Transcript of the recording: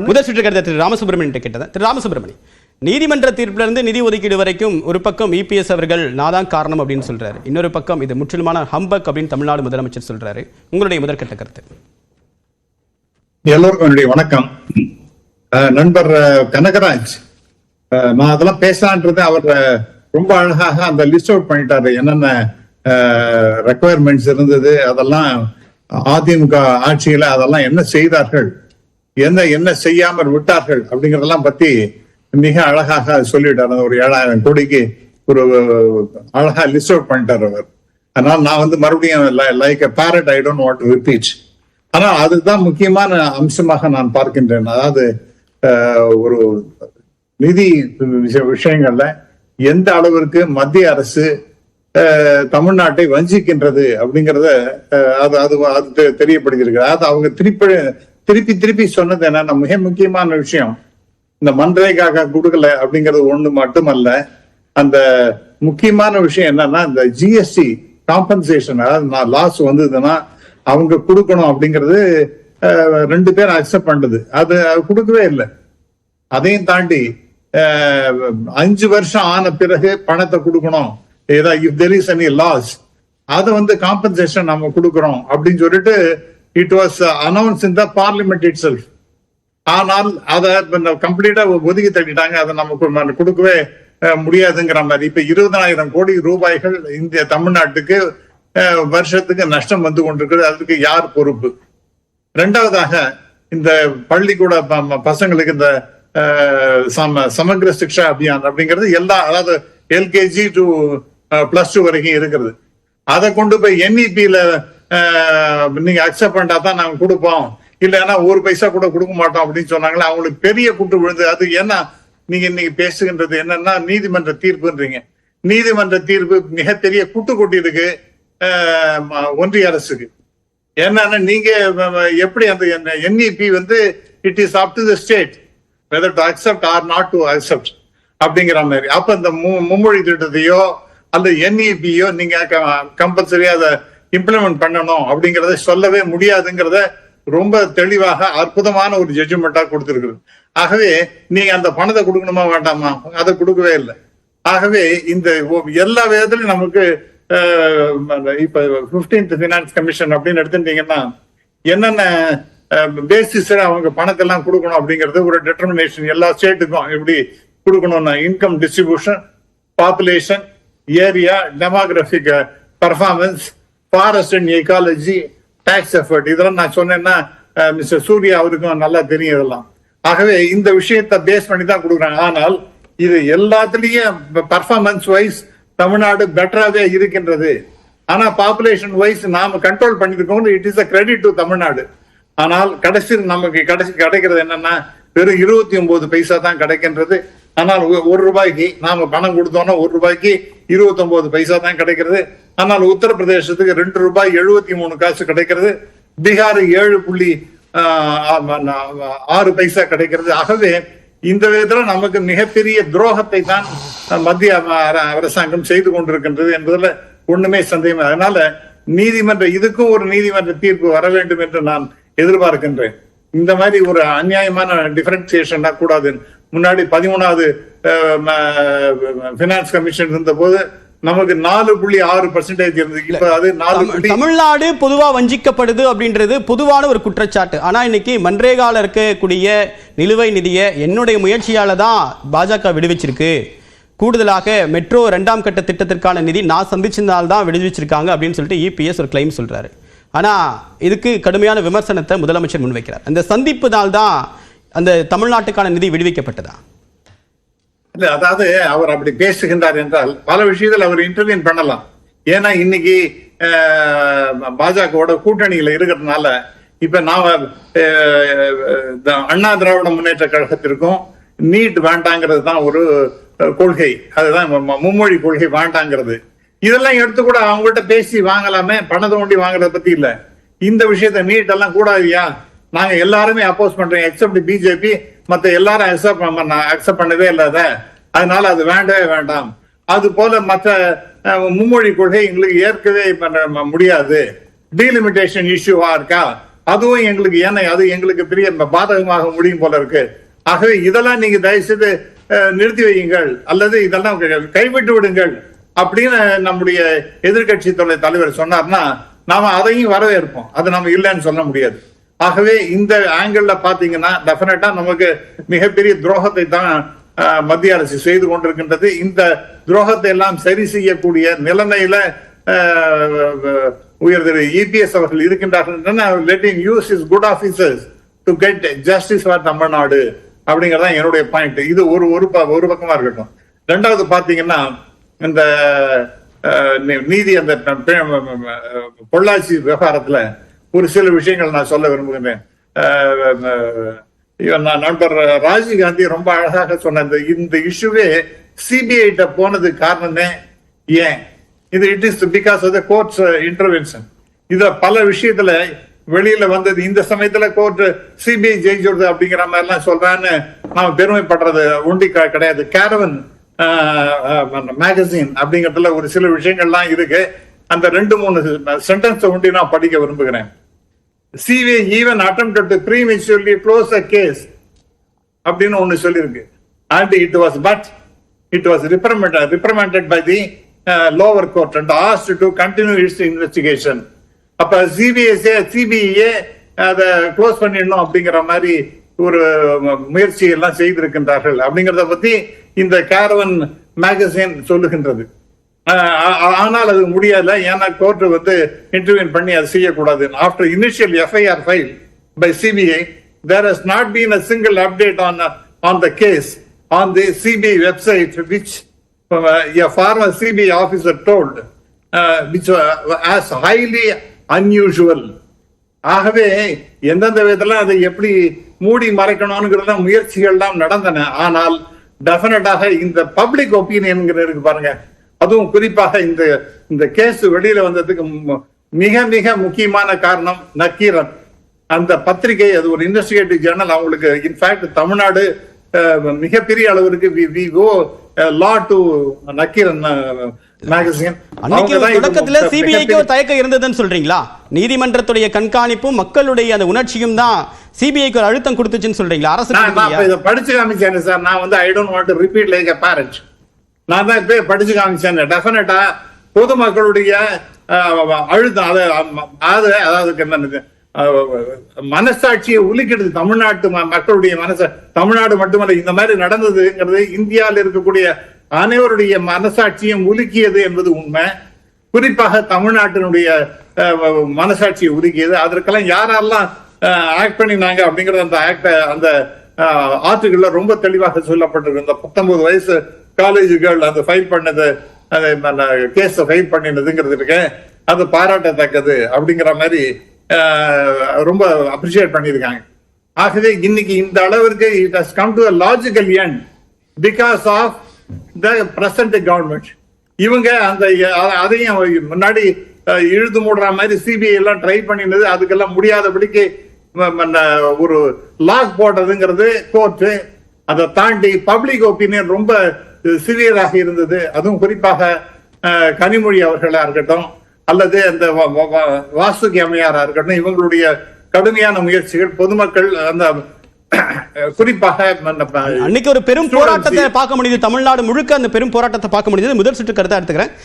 முதல் சுற்று கருத்தை திரு ராமசுப்ரமணியன் கேட்டது. திரு ராமசுப்ரமணியன், நீதிமன்ற தீர்ப்பிலிருந்து நிதி ஒதுக்கீடு வரைக்கும் ஒரு பக்கம் இபிஎஸ் அவர்கள் நாதான் காரணம் அப்படின்னு சொல்றாரு, இன்னொரு பக்கம் இது முற்றிலுமான ஹம்பக் அப்படின்னு தமிழ்நாடு முதலமைச்சர் சொல்றாரு. உங்களுடைய முதற்கட்ட கருத்து? எல்லோருக்கும் என்னுடைய வணக்கம். நண்பர் கனகராஜ், நான் அதெல்லாம் பேசலான்றது அவர் ரொம்ப அழகாக அந்த லிஸ்ட் அவுட் பண்ணிட்டாரு. என்னென்ன ரெக்குவயர்மெண்ட்ஸ் இருந்தது, அதெல்லாம் அதிமுக ஆட்சியில அதெல்லாம் என்ன செய்தார்கள், என்ன செய்யாமல் விட்டார்கள் அப்படிங்கறதெல்லாம் பத்தி மிக அழகாக சொல்லிட்டார். ஒரு 7,000 கோடிக்கு ஒரு அழகா லிஸ்ட் அவுட் பண்ணிட்டார் அவர். அதனால நான் மறுபடியும் like parrot I don't want to repeat. ஆனா அதுதான் முக்கியமான அம்சமாக நான் பார்க்கின்றேன். அதாவது ஒரு நிதி விஷயங்கள்ல எந்த அளவிற்கு மத்திய அரசு தமிழ்நாட்டை வஞ்சிக்கின்றது அப்படிங்கறத அது தெரியப்படுகிறது. அது அவங்க திருப்பி சொன்னது என்னன்னா, மிக முக்கியமான விஷயம், இந்த மன்ரேகாக கொடுக்கல அப்படிங்கிறது ஒண்ணு மட்டுமல்ல. அந்த முக்கியமான விஷயம் என்னன்னா, இந்த ஜிஎஸ்டி காம்பன்சேஷன், அதாவது லாஸ் வந்ததுன்னா அவங்க கொடுக்கணும் அப்படிங்கிறது 2 பேர் அக்செப்ட் பண்ணது. அது கொடுக்கவே இல்லை. அதையும் தாண்டி 5 வருஷம் ஆன பிறகு பணத்தை கொடுக்கணும், ஏதாவது if there is any loss, அதை காம்பன்சேஷன் நம்ம கொடுக்கறோம் அப்படின்னு சொல்லிட்டு it was announce in the parliament itself. ஆனால் அதை கம்ப்ளீட்டா ஒதுக்கி தள்ளிட்டாங்க. அதை நமக்கு கொடுக்கவே முடியாதுங்கிற மாதிரி. இப்ப 20,000 கோடி ரூபாய்கள் இந்திய தமிழ்நாட்டுக்கு வருஷத்துக்கு நஷ்டம் வந்து கொண்டிருக்கிறது. அதுக்கு யார் பொறுப்பு? 2வதாக, இந்த பள்ளிக்கூட பசங்களுக்கு இந்த சமக்ர சிக்ஷா அபியான் அப்படிங்கிறது அதாவது எல்கேஜி டு +2 வரைக்கும் இருக்கிறது. அதை கொண்டு போய் NEP-ல நீங்க அக்செப்ட் பண்ணா தான் நாங்க கொடுப்போம், இல்லைன்னா 1 பைசா கூட கொடுக்க மாட்டோம் அப்படின்னு சொன்னாங்களே, அவங்களுக்கு பெரிய கூட்டு விழுந்து. அது ஏன்னா நீங்க இன்னைக்கு பேசுகின்றது என்னன்னா, நீதிமன்ற தீர்ப்புன்றீங்க. நீதிமன்ற தீர்ப்பு மிக பெரிய கூட்டு கொட்டியிருக்கு ஒன்றிய அரசுக்கு. என்னன்னா, நீங்க எப்படி அந்த NEP it is up to the state whether to accept or not to accept அப்படிங்கிற மாதிரி. அப்ப இந்த மும்மொழி திட்டத்தையோ அல்லது NEP-யோ நீங்க கம்பல்சரியா அதை இம்ப்ளிமெண்ட் பண்ணணும் அப்படிங்கறத சொல்லவே முடியாதுங்கிறத ரொம்ப தெளிவாக அற்புதமான ஒரு ஜட்ஜ்மெண்டா கொடுத்திருக்கிறது. ஆகவே நீங்க அந்த பணத்தை கொடுக்கணுமா வேண்டாமா, அதை கொடுக்கவே இல்லை. ஆகவே இந்த எல்லா விதத்திலும் நமக்கு இப்ப 15th ஃபினான்ஸ் கமிஷன் அப்படின்னு எடுத்துட்டீங்கன்னா, என்னென்ன பேசிஸ்ல அவங்க பணத்தை எல்லாம் கொடுக்கணும் அப்படிங்கிறது ஒரு டிட்டர்மினேஷன் எல்லா ஸ்டேட்டுக்கும் எப்படி கொடுக்கணும்னா, income distribution, population, area, demographic performance, forest and ecology, tax effort, இதெல்லாம் நான் சொன்னேன்னா மிஸ்டர் சூர்யா அவருக்கும் நல்லா தெரியும் இதெல்லாம். ஆகவே இந்த விஷயத்தை பேஸ் பண்ணி தான் கொடுக்குறாங்க. ஆனால் இது எல்லாத்துலயும் பர்ஃபார்மன்ஸ் வைஸ் தமிழ்நாடு பெட்டராகவே இருக்கின்றது. ஆனா பாப்புலேஷன் வைஸ் நாம கண்ட்ரோல் பண்ணிருக்கோம். It is a credit to Tamil Nadu. ஆனால் கடைசியில் நமக்கு கிடைக்கிறது என்னன்னா, வெறும் 29 பைசா தான் கிடைக்கின்றது. ஆனால் 1 ரூபாய்க்கு நாம பணம் கொடுத்தோம்னா 1 ரூபாய்க்கு 29 பைசா தான் கிடைக்கிறது. ஆனால் உத்தரப்பிரதேசத்துக்கு 2 ரூபாய் 73 காசு கிடைக்கிறது. பீகார் 7.6 பைசா கிடைக்கிறது. ஆகவே இந்த விதத்துல நமக்கு மிகப்பெரிய துரோகத்தை தான் மத்திய அரசாங்கம் செய்து கொண்டிருக்கின்றது என்பதுல ஒண்ணுமே சந்தேகம். அதனால இதுக்கும் ஒரு நீதிமன்ற தீர்ப்பு வர வேண்டும் என்று நான் எதிர்பார்க்கின்றேன். இந்த மாதிரி ஒரு அநியாயமான டிஃபரன்சியேஷன் கூடாது. முன்னாடி 13வது பினான்ஸ் கமிஷன் இருந்த போது நமக்கு 4.6% இருந்தது. இப்ப அது 4. தமிழ்நாடு பொதுவா வஞ்சிக்கப்படுது அப்படின்றது பொதுவான ஒரு குற்றச்சாட்டு. ஆனா இன்னைக்கு மன்ரேகால இருக்கக்கூடிய நிலுவை நிதியை என்னுடைய முயற்சியால தான் பாஜக விடுவிச்சிருக்கு. கூடுதலாக மெட்ரோ 2ஆம் கட்ட திட்டத்திற்கான நிதி நான் சந்திச்சதால்தான் விடுவிச்சிருக்காங்க அப்படின்னு சொல்லிட்டு இபிஎஸ் ஒரு கிளைம் சொல்றாரு. ஆனா இதுக்கு கடுமையான விமர்சனத்தை முதலமைச்சர் முன்வைக்கிறார். அந்த சந்திப்பு நாள் தான் அந்த தமிழ்நாட்டுக்கான நிதி விடுவிக்கப்பட்டதா? இல்ல, அதாவது அவர் அப்படி பேசுகின்றார் என்றால் பல விஷயத்தில் அவர் இன்டர்வியூன் பண்ணலாம். ஏன்னா இன்னைக்கு பாஜகவோட கூட்டணியில இருக்கிறதுனால இப்ப நாம அண்ணா திராவிட முன்னேற்ற கழகத்திற்கும் நீட் வேண்டாங்கிறது தான் ஒரு கொள்கை. அதுதான் மும்மொழி கொள்கை வேண்டாங்கிறது. இதெல்லாம் எடுத்து கூட அவங்ககிட்ட பேசி வாங்கலாமே, பணத்தை ஒண்டி வாங்குறத பத்தி இல்ல. இந்த விஷயத்த நீட் எல்லாம் கூடாதியா, நாங்க எல்லாருமே அப்போஸ் பண்றோம் எக்ஸப்ட் பிஜேபி, மத்த எல்லாரும் அக்செப்ட் பண்ணவே இல்லாத, அதனால அது வேண்டவே வேண்டாம். அது போல மற்ற மும்மொழி கொள்கை எங்களுக்கு ஏற்கவே முடியாது. டீலிமிட்டேஷன் இஷ்யூவா இருக்கா, அதுவும் எங்களுக்கு ஏன்னா அது எங்களுக்கு பெரிய பாதகமாக முடியும் போல இருக்கு. ஆகவே இதெல்லாம் நீங்க தயவு செய்து நிறுத்தி வையுங்கள் அல்லது இதெல்லாம் கைவிட்டு விடுங்கள் அப்படின்னு நம்முடைய எதிர்கட்சி தலைவர் சொன்னார்னா நாம அதையும் வரவேற்போம். அது நம்ம இல்லைன்னு சொல்ல முடியாது. ஆகவே இந்த ஆங்கிள் பாத்தீங்கன்னா டெஃபினட்டா நமக்கு மிகப்பெரிய துரோகத்தை தான் மத்திய அரசு செய்து கொண்டிருக்கின்றது. இந்த துரோகத்தை எல்லாம் சரி செய்யக்கூடிய நிலைமையில உயர் திரு இபிஎஸ் அவர்கள் இருக்கின்றார்கள். Letting use is good officers to get justice for Tamil Nadu அப்படிங்கறத என்னுடைய பாயிண்ட். இது ஒரு பக்கமா இருக்கட்டும். ரெண்டாவது பாத்தீங்கன்னா இந்த நீதி அந்த பொள்ளாச்சி விவகாரத்துல ஒரு சில விஷயங்கள் நான் சொல்ல விரும்புகிறேன். நண்பர் ராஜீவ் காந்தி ரொம்ப அழகாக சொன்ன இந்த இஷ்யூவே சிபிஐ போனது காரணமே ஏன் இது it is because of the court's intervention. இதுல பல விஷயத்துல வெளியில வந்தது. இந்த சமயத்துல கோர்ட் சிபிஐ ஜெயிச்சுடுது அப்படிங்கிற மாதிரி எல்லாம் சொல்றான்னு நாம பெருமைப்படுறது ஒண்டி கிடையாது. கேரவன் மேகசின் அப்படிங்கறதுல ஒரு சில விஷயங்கள்லாம் இருக்கு. அந்த 2-3 சென்டென்ஸ் ஒண்டி நான் படிக்க விரும்புகிறேன். CBI even attempted to prematurely close a case அப்படின்னு ஒண்ணு சொல்லியிருக்கு. and it was reprimanded by the lower court and asked to continue its investigation. அப்ப சிபிஐ அதை க்ளோஸ் பண்ணிடணும் அப்படிங்கிற மாதிரி ஒரு முயற்சி எல்லாம் செய்திருக்கின்றார்கள் அப்படிங்கறத பத்தி இந்த கேரவன் மேகசின் சொல்லுகின்றது. ஆனால் அது முடியல. ஏன்னா கோர்ட் இன்டர்வியூ பண்ணி அதை செய்யக்கூடாது. After initial FIR file by CBI there has not been a single update on the case on the CBI website which a former CBI officer told which as highly unusual. ஆகவே எந்தெந்த விதத்துல அதை எப்படி மூடி மறைக்கணும்ங்கிற முயற்சிகள் எல்லாம் நடந்தன. ஆனால் டெஃபினட்டாக இந்த பப்ளிக் ஒப்பீனியன் இருக்கு பாருங்க, அதுவும் குறிப்பாக இந்த கேஸ் வெளியில வந்ததுக்கு மிக மிக முக்கியமான காரணம் நக்கீரன் அந்த பத்திரிகை. அது ஒரு இன்வெஸ்டிகேட்டிவ் ஜேர்னல். அவங்களுக்கு இன்ஃபேக்ட் தமிழ்நாடு மிகப்பெரிய அளவிற்கு நக்கீரன் மேகசின். தொடக்கத்துல சிபிஐக்கு ஒரு தயக்கம் இருந்ததுன்னு சொல்றீங்களா? நீதிமன்றத்துடைய கண்காணிப்பும் மக்களுடைய அந்த உணர்ச்சியும் தான் சிபிஐக்கு ஒரு அழுத்தம் கொடுத்துச்சுன்னு சொல்றீங்களா? அரசு படிச்சு காமிச்சேன் சார். நான் ஐ don't want to repeat like a parent. நான் தான் இப்ப படிச்சு காமிச்சேன். டெஃபினட்டா பொதுமக்களுடைய அழுத்தம் அதாவது மனசாட்சியை உலுக்கிடுது. தமிழ்நாட்டு மக்களுடைய தமிழ்நாடு மட்டுமல்ல, இந்த மாதிரி நடந்ததுங்கிறது இந்தியாவில் இருக்கக்கூடிய அனைவருடைய மனசாட்சியும் உலுக்கியது என்பது உண்மை. குறிப்பாக தமிழ்நாட்டினுடைய மனசாட்சியை உலுக்கியது. அதற்கெல்லாம் யாரெல்லாம் ஆக்ட் பண்ணினாங்க அப்படிங்கறது அந்த ஆர்டிகள்ல ரொம்ப தெளிவாக சொல்லப்பட்டிருக்கு. இந்த 19 வயசு காலேஜ் கேர்ள் அந்த ஃபைல் பண்ணது கேஸ் ஃபைல் பண்ணினதுங்கிறது இருக்கு, அது பாராட்டத்தக்கது அப்படிங்கிற மாதிரி ரொம்ப அப்ரிஷியேட் பண்ணியிருக்காங்க. ஆகவே இன்னைக்கு இந்த அளவிற்கு it has come to a logical end because of the present government. இவங்க அதையும் முன்னாடி இழுத்து மூடுற மாதிரி சிபிஐ எல்லாம் ட்ரை பண்ணினது, அதுக்கெல்லாம் முடியாதபடிக்கு ஒரு லாக் போட்டதுங்கிறது கோர்ட். அதை தாண்டி பப்ளிக் ஒப்பீனியன் ரொம்ப சிவியராக இருந்தது. அதுவும் குறிப்பாக கனிமொழி அவர்களா இருக்கட்டும் அல்லது அந்த வாசுகி அம்மையாரா இருக்கட்டும், இவங்களுடைய கடுமையான முயற்சிகள் பொதுமக்கள் அந்த குறிப்பாக அன்னைக்கு ஒரு பெரும் போராட்டத்தை பார்க்க முடியுது. தமிழ்நாடு முழுக்க அந்த பெரும் போராட்டத்தை பார்க்க முடியுது. முதல் சுற்று கருத்தா எடுத்துக்கிறேன்.